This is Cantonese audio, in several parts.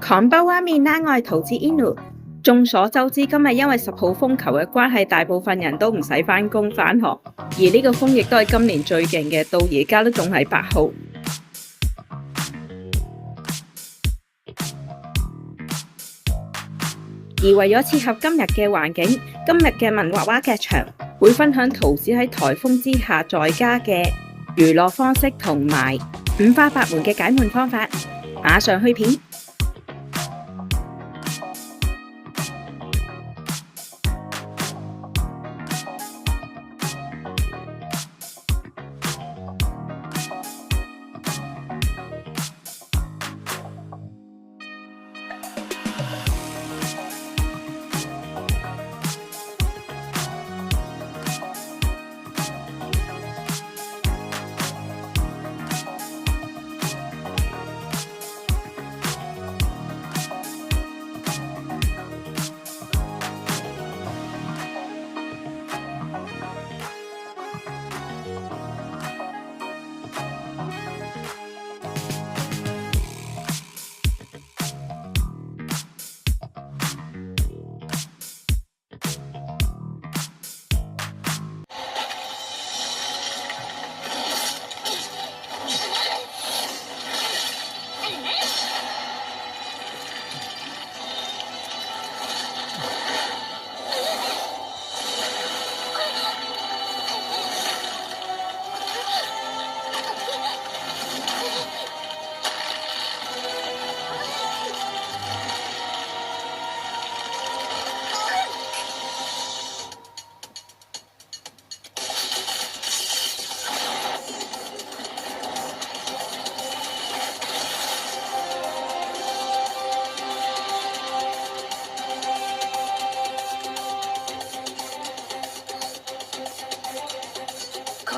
こんばんはみんな，我係圖子Inu。眾所周知，今日因為10號風球嘅關係，大部分人都唔使返工返學，而呢個風亦都係今年最勁嘅，到而家都仲係8號。而為咗切合今日嘅環境，今日嘅萌娃娃劇場會分享圖子喺颱風之下在家嘅娛樂方式同埋五花八門嘅解悶方法。馬上去片。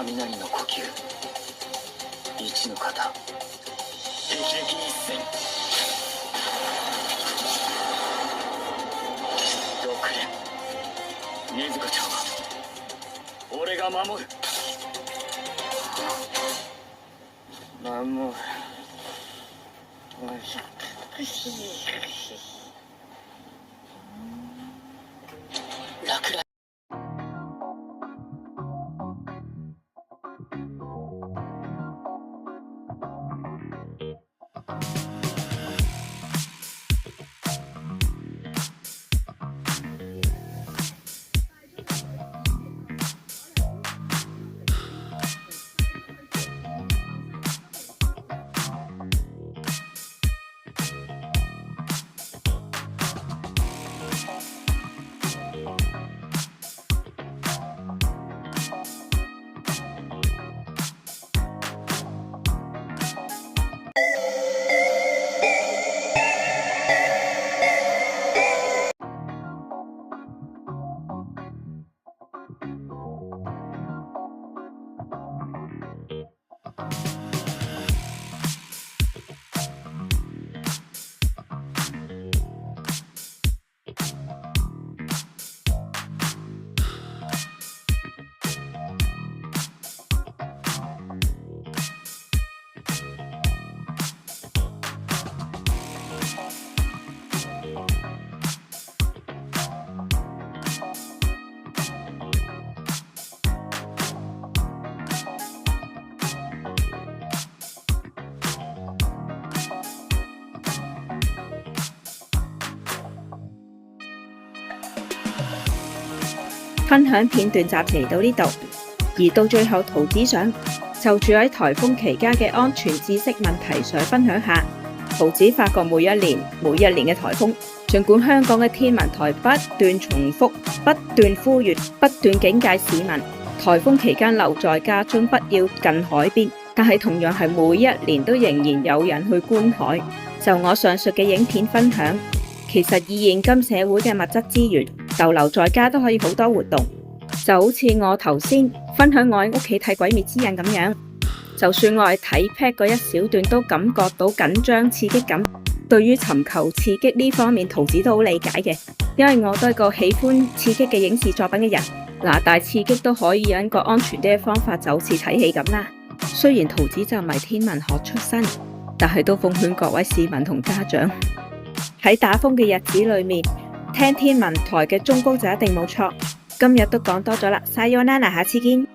雷の呼吸1の型霹靂一閃6連禰豆子ちゃんは俺が守る落雷分享片段暫時嚟到呢度，而到最後圖子想就住喺颱風期間嘅安全知識問題想分享下。圖子發覺每一年嘅颱風，儘管香港嘅天文台不斷重複、不斷呼籲、不斷警戒市民，颱風期間留在家中，不要近海邊，但係同樣係每一年都仍然有人去觀海。就我上述嘅影片分享，其實以現今社會嘅物質資源，逗留在家都可以好多活動，就好似我頭先分享我喺屋企睇《鬼滅之刃》咁樣，就算我係睇 pad 嗰一小段都感覺到緊張刺激感。對於尋求刺激呢方面，圖子都好理解嘅，因為我都係個喜歡刺激嘅影視作品嘅人。嗱，但刺激都可以有一個安全啲嘅方法，就好似睇戲咁啦。雖然圖子就唔係天文學出身，但係都奉勸各位市民同家長，喺打風嘅日子裏面，聽天文台嘅忠告就一定冇錯。今日都講多咗啦，sayonara，下次見。